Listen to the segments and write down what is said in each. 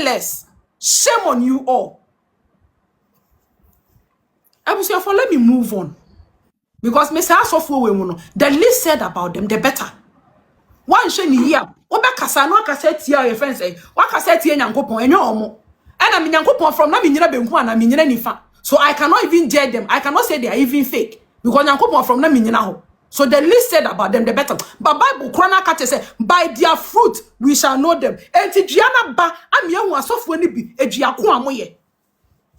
Less. Shame on you all. I was here for let me move on. Because Mr. Asofo, the least said about them, the better. One shiny here. Oba kasano cassette your friends say, what cassette here Yankopon and your more. And I mean Yankopon from Namina Benquan, I mean Nifa. So I cannot even judge them. I cannot say they are even fake. Because Yankopon from Namina. So the least said about them, the better. But Bible Chronicles say, by their fruit we shall know them. And Tijiana ba, I'm young was soft when it be a Giacoa moye.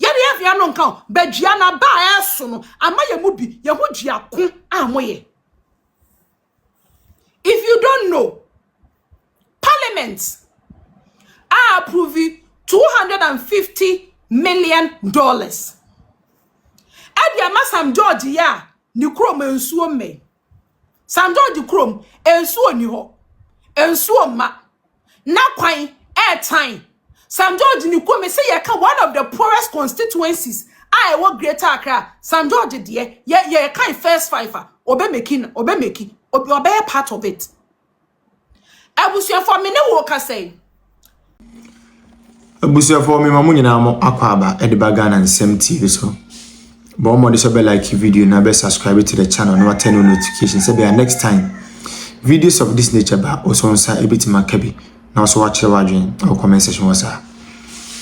Yari have yanon count, but Giana ba asono, Amaya mubi, Yahujiaku amoye. If you don't know, Parliament are approving $250 million. Ediama Sam George ya ni krom ensuo me. Sam George krom ensuo ni ho. Ensuo ma. Na kwan airtime. Sam George ni krom say ye ka one of the poorest constituencies. I work Greater Accra. Sam George de ye kind first fiver. Obe making part of it. Abusia for me ne woka say. Abusia for me mamu nyina mo akwaba Edibaga and Sam TV so. But more this be like video na be subscribe to the channel and turn on notifications. Say be next time videos of this nature ba also nsa ebitima kabi na also watch the wadwen or comment section wasa.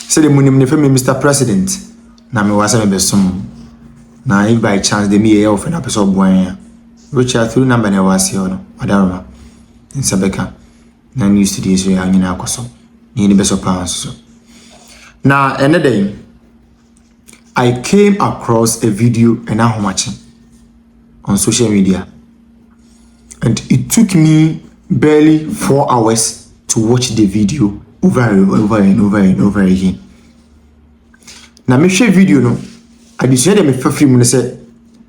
Say the munim ne femi Mr. President na me wasa me besom na if by chance de me ye ofen apeso boan which are through number na wasi ono adaroma in Sabeka na news today so ya nyina akoso ni beso pounds so na another day I came across a video and I'm watching on social media, and it took me barely 4 hours to watch the video over and over again. Now, me share video no. I decided me for free. Me say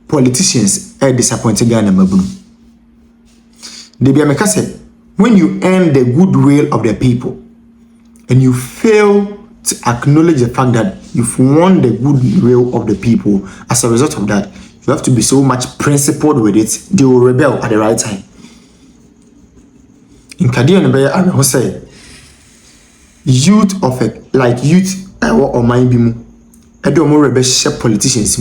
politicians are disappointed Ghana mabunu. They be me say when you earn the goodwill of the people and you fail to acknowledge the fact that you've won the goodwill of the people, as a result of that, you have to be so much principled with it, they will rebel at the right time. In Kadia Nebaya, I will say, youth of it, like youth or mind bimu, I don't more rebel politicians,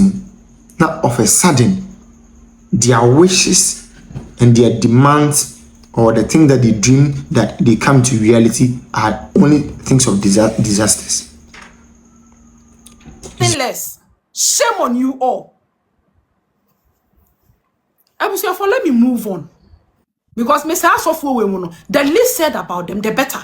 not of a sudden, their wishes and their demands or the thing that they dream that they come to reality are only things of disasters. Less. Shame on you all. I was here for let me move on. Because Mr. Asofo, the least said about them, the better.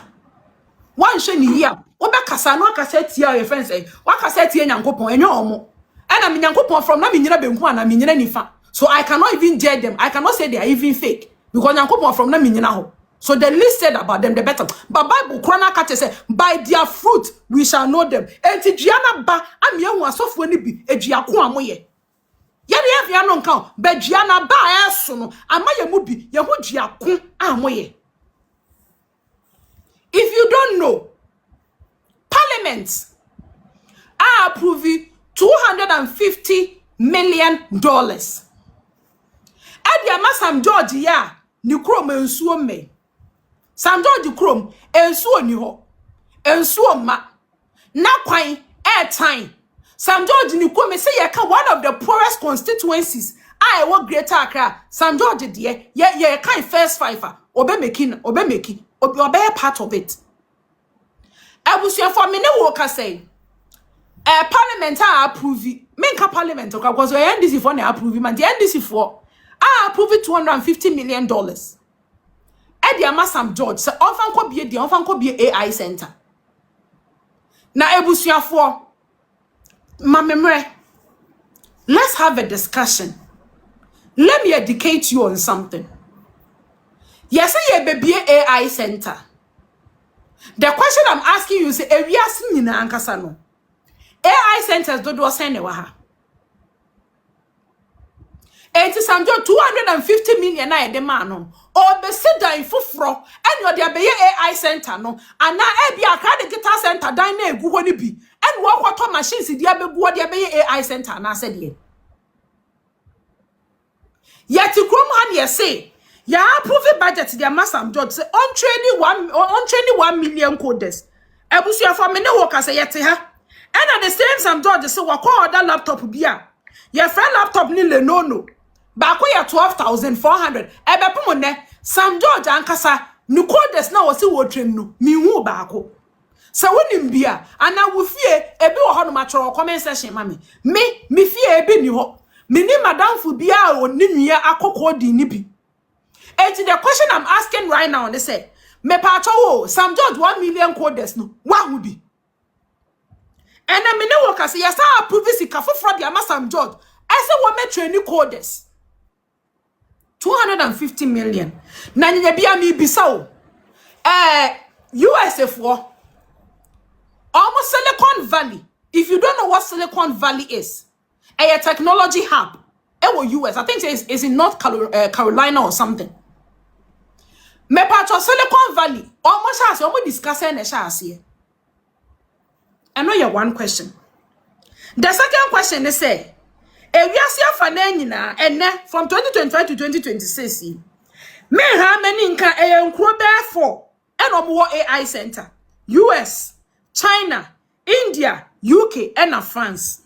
One shiny here. Oba kasano cassette your friends say, what cassette here Yankopon and your more. And I mean Yankopon from Namina Benquan, I mean Nifa. So I cannot even judge them. I cannot say they are even fake. Because Yankopon from Namina. So the least said about them, the better. But Bible Chronicles say, by their fruit we shall know them. And Tijiana ba, I'm young one soft when it be a Giacoa moye. Yari have yanon count, but Giana ba asono, Amaya mubi, Yahujiaku amoye. If you don't know, Parliament are approving $250 million. Ediama Sam George ya ni krom ensuo me. Sam George krom ensuo ni ho. Ensuo ma. Na kwan airtime. Sam George ni krom say ye ka one of the poorest constituencies. I work Greater Accra. Sam George de ye kind first fiver. Obe making part of it. Abusia for me ne woka say. Parliament are approving. Menka parliament because we NDC for na approving man the NDC for I approve $250 million. Ediama Sam George say ofan ko bie the ofan ko bie AI center. Na ebusuafo mamemre. Let's have a discussion. Let me educate you on something. Yes, ye baby AI center. The question I'm asking you is ewiase nyina ankasa no. AI centers do send wa ha. It is under 250 million na de man no. Or be sit down fufro and you dey be AI center no. And na e bi akra digital center dan na egu ho ni bi. And wo kwato machines dey be go dey be AI center na said ye. Yet krom han ye say ya approve budget their Sam George say on training 1 million coders. Ebusia for me ne wo kase yete ha. And at the same Sam George say wa call that laptop bia. Your friend laptop ni Lenono. Ba ko ya 12,400. Ebe pomo ne Sam George ankasa ni codes na wo se wo twem no. Mi hu ba ko. Se wonim bia ana wo fie ebi wo ho no ma tro comment section ma me. Me fie ebi ni ho. Me ni madam fu bia oni nua akokọ di ni bi. And the question I'm asking right now, they say, me pacho Sam George 1 million coders no, what would be? And I mean, no work say yes, I approve this for the Sam George. I say what me training coders 250 million. Nani bia mi bisao. USA for almost Silicon Valley. If you don't know what Silicon Valley is, a technology hub. US, I think it's in North Carolina or something. Me patro Silicon Valley, almost as we discussing the share. I know you one question. The second question is say, we are see for nyina and from 2025 to 2026. Me how many nka e for and omo AI center. US, China, India, UK and France.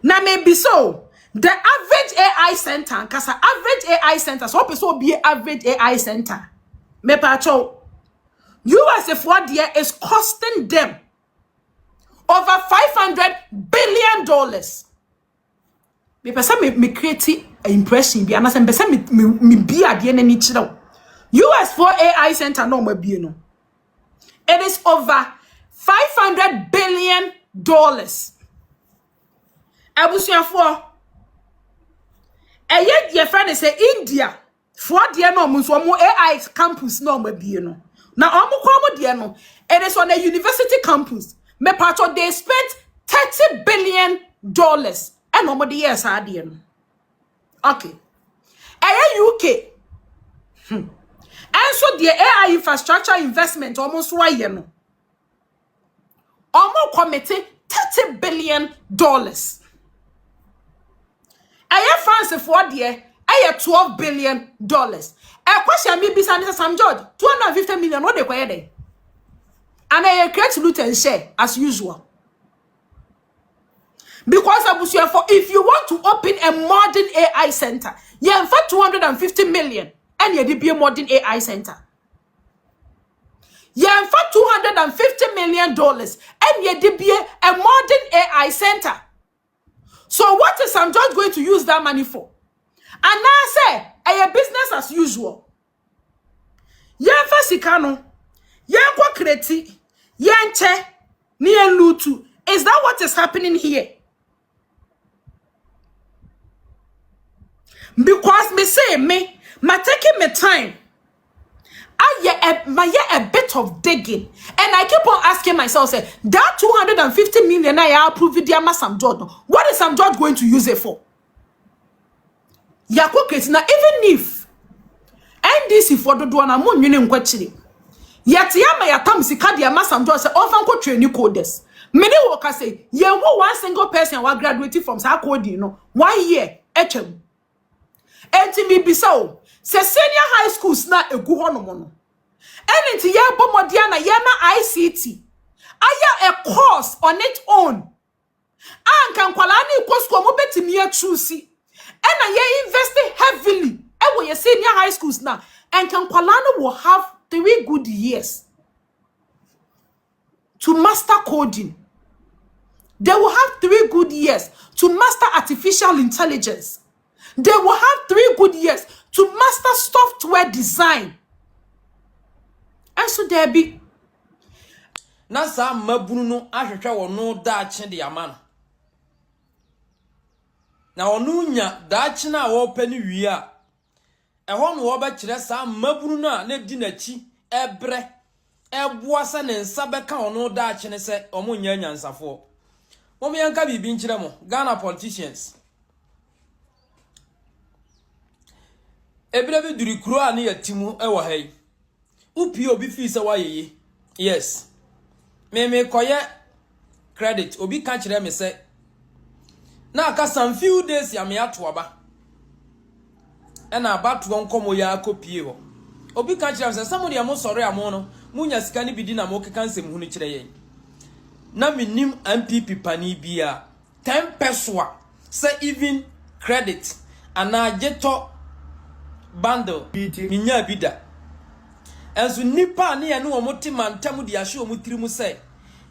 Na maybe so the average AI center, because average AI center, so person be average AI center. Me pacho, US if what year is costing them over $500 billion. Me person me create impression be, and I say person me be at the end ni chiro. US for AI center no me be no. It is over $500 billion. Abusia for. Yet your friend say India for dear no so mo AI campus no be no. Now omo dear no. It is on a university campus. Me patcho they spent $30 billion and nobody years are dear no. Okay. UK. And so the AI infrastructure investment almost why you know. Omo committed $30 billion. France for dear, $12 billion. A question me bisa Sam George, 250 million, what they quite day. And I create loot and share as usual. Because if you want to open a modern AI center, you have 250 million and you be a modern AI center. You have $250 million and you be a modern AI center. So what is Sam George going to use that money for? And now I say, a business as usual. Yen fasikano, yen kwa kreti, yen che, ni yen lutu. Is that what is happening here? Because me say ma taking me time. I a bit of digging, and I keep on asking myself, say that 250 million I approve it, Sam George. What is Sam George going to use it for? Yakoketi na even if NDC for the one among you nkwachiri. Yet yama yatam sika dia Sam George say ofan ko training coders. Many workers say ye wo one single person wa graduated from sa coding no 1 year HM. Enti mi bisao se senior high schools na egu ho no mo no. Enti ye bomodia na ye na ICT. Aya a course on its own. Anka nkwala na iko school mo betimi atrusi. And ye invested heavily. And when you senior high schools now, and Kankwalano will have 3 good years to master coding. They will have 3 good years to master artificial intelligence. They will have 3 good years to master software design. And so there be. Nasa mabunu ahwehwe wo no da che de amano. Na onu nya daachi na wo pani wi a ehon wo ba kire sa mabunu na na di nachi ebre eboa sa ne nsa beka onu daachi ne se omo nya nyansafo mo yanka bibi nkire mo Ghana politicians ebre bi duri kuro a ne yatimu e wo hai upi obi fi se wa yeye yes me koye credit obi ka kire me se na aka some few days ya me atoaba e na abatu nkomo ya akopie ho obi ka kire se somebody am sorry am no munya sika ni bidi na mo keka nsem hu ni kire yen na minim MPP pani bia 10 peswa say even credit ana jeto bundle minya bida enso nipa ne ye no omote mantam de ahye omutiri mu say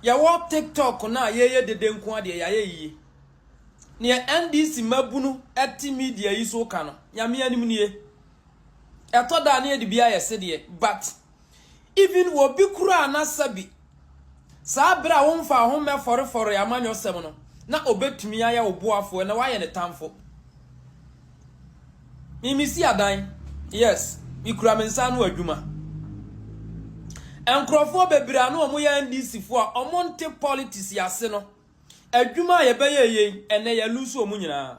ya wo TikTok na ye dede nko ade ya ye ne NDC mabunu ati media yi so ka no nyame anim ne ye eto da ne de bia ye se de but even wo bi kura na sabi sa bra wo mfa ho me fore amanyo sem no na obetumi aya oboafo na wa ye ne tamfo mimisi adan yes ikura mensa no adwuma enkrofo bebira no omo ya NDC fo a omonte politics yase no adwuma ye beye ene ya lusu omo nyina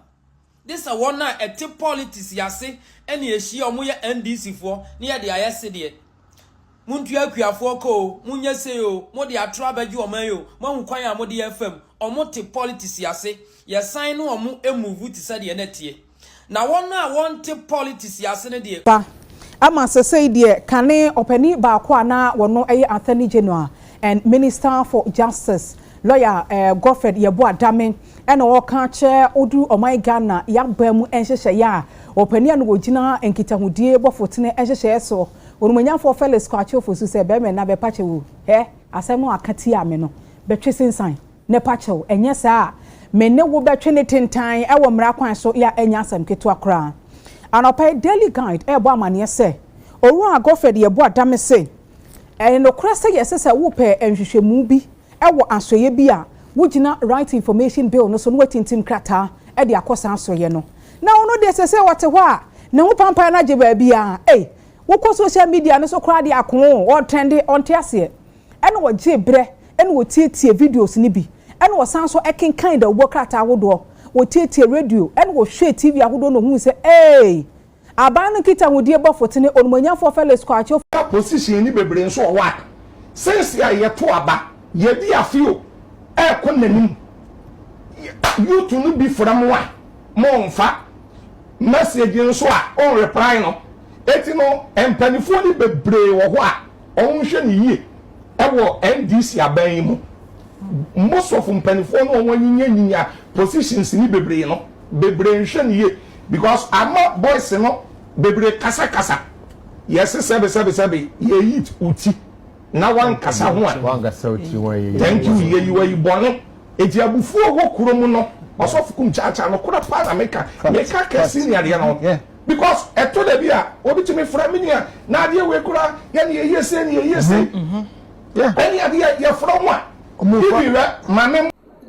this a one na ete politics yase ene ye hia omo ya NDC fo ne ye de ayese de muntu akuafo ko munye se yo mo de atra baji oman yo mo hu kwan a mo de FM omo te politics yase ye sign no omo emove ti sa de netie na one na want politics yase ne de Ama say dear kane openi ba kwa na wono Attorney General and Minister for Justice lawyer Godfred Yeboah Dame and o ka che odu omai Ghana ya bamu enhehye ya openi anu ogina enkitahudie bofotene enhehye so onumanyafo Felix kwache ofosu se be me na be pache wo asem akati ame no betwe sensan ne pache wo enye saa me ne wo betwe ne tentan e wo mra kwan so ya enya asem keto akra anopai daily guide ebo amane se oru Godfred Yeboah Dame se no krese yesese wo pe enhwehwemu bi ewo asoye bi a wugina right information bill no so no watintim krata e de akosa asoye no na ono de sese wote ho a ne ho pampa na je ba bi a wo ko social media no so kra de akon o trend on tiase e no wo je bre e no wo tietie videos ni bi e no wo san so ekin kind of wo krata wodo wo tietie radio e no wo hwe TV ahodo no hu se abanu kita wudie bofotene onumanyafo Felix kwache position ni bebre nso wa sense ya yeto aba ye di afio kon nanim you to no be from wa mo nfa message nso a on reply no eti no empanifo ni bebre wo ho a on hwe ni yie wo NDC aban mu most of empanifo no won nyinya positions ni bebre no bebre nhwe ni yie because ama boys no bebre kasa yes sebe ye eat uti na wan kasa ho a wan kasa uti wan ye thank you ye you are born eti abufu wo kurom no osofukum chacha no kura pa na meka kesi ni ade no because eto da bia obitimi fra me nia na ade we kura ye ne ye se yeah any ade ye fra ho a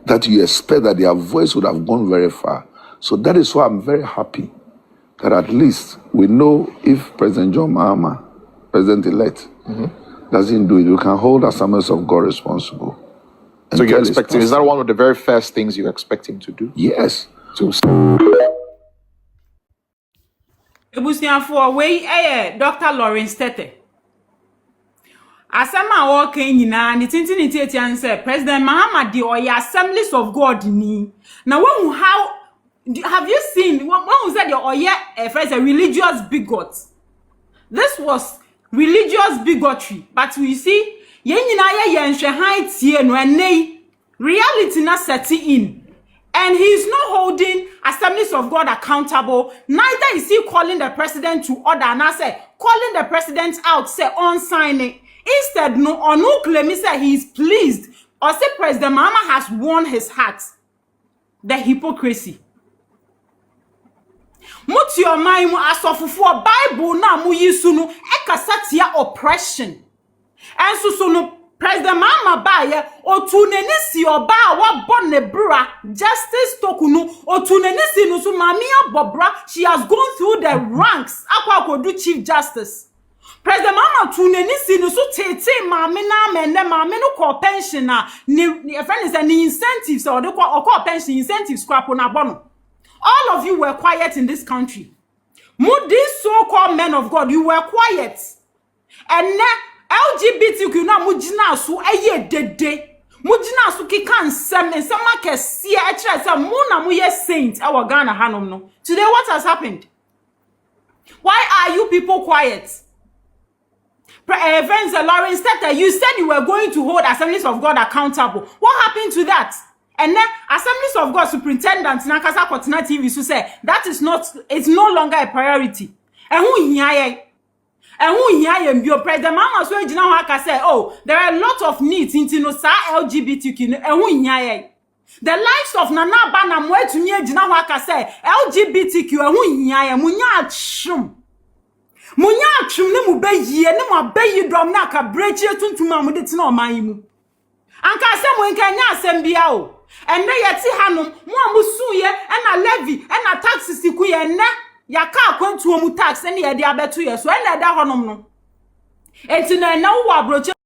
that you expect that their voice would have gone very far. So that is why I'm very happy that at least we know if President John Mahama, President-elect, doesn't do it, we can hold Assemblies of God responsible. So you're expecting, is that one of the very first things you expect him to do? Yes. Ebusianfo we Dr. Lawrence Tete. Asema wo kan nyina ni tintin tietian say President Mahama di oya Assemblies of God ni. Na when how have you seen when we said the oya first a religious bigot? This was religious bigotry, but we see yen nyina ye nhwe tie no enei reality na set in. And he is not holding Assemblies of God accountable. Neither is he calling the president to order. And I say, calling the president out, say, on signing. Instead, no, or no claim, he say he is pleased. Or say President Mahama has won his heart. The hypocrisy. Muti your mind as of for Bible na mu yisunu ekasatia oppression. And so no President Mahama baye otunenisi oba wa bonne bra justice tokunu otunenisi no so mamia bobra she has gone through the ranks akwa do chief justice. President Mahama tunenisi no so tete mame na mende mame no call pension na ni friend is an incentives or the call pension incentives scrap na bono. All of you were quiet in this country. These so-called men of God, you were quiet. And now LGBTQ na mujina su eye dede. Mujina su ki kan sem and some ke see a try say mu na mu ye saint our Ghana hanom no. Today what has happened? Why are you people quiet? Evans Lawrence Tete, you said you were going to hold Assemblies of God accountable. What happened to that? And then Assemblies of God Superintendent Nakasa Kotina TV so say that is not, it's no longer a priority. And who here? And who here bio President Mama so ejina ho aka say, oh, there are a lot of needs into no sa LGBTQ and who here? The lives of Nana Bana mo etumi ejina ho aka say LGBTQ and who here munya atwum. Munya atwum ne mu bayie ne mu abayi dom na aka brechi etuntuma mu de tina oman mu. Anka asem wenka nya asem bia o. Enne yeti hanom mo amusuye na levy na taxes ku ye ne yaka akwantu mu tax ne ye de abeto ye so enne da honom no. Enti na wo abroche